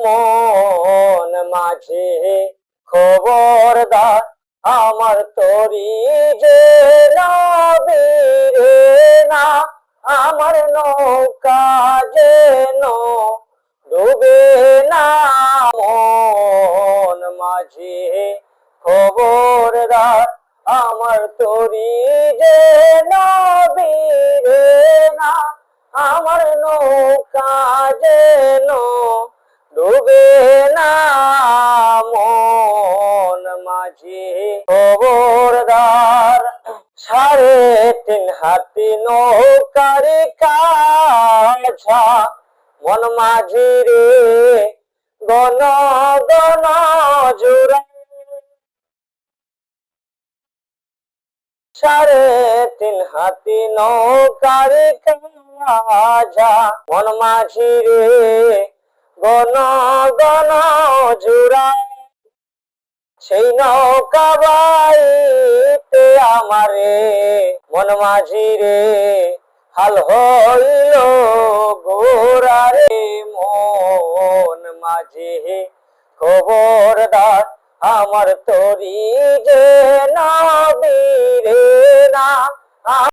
মন মাঝে খবরদার আমার তরি যে নবীরে না, আমার নৌকা যেন ডুবে না। মন মাঝে খবরদার আমার তরি যে নবীরে না, আমার নৌকা যেন ডুবে না। মন মাঝি খবরদার 3.5 হাতি নৌকারি কাছা, মন মাঝি রে গণ গণ জোড়া। 3.5 হাতি নৌকারি কাছা, মন মাঝি রে গণ গণ জোড়া। সেই নৌকা বাইতে আমারে মন মাঝি রে হাল হইল গোরা রে। মন মাঝি খবরদার আমার তরি যে নবীরে না।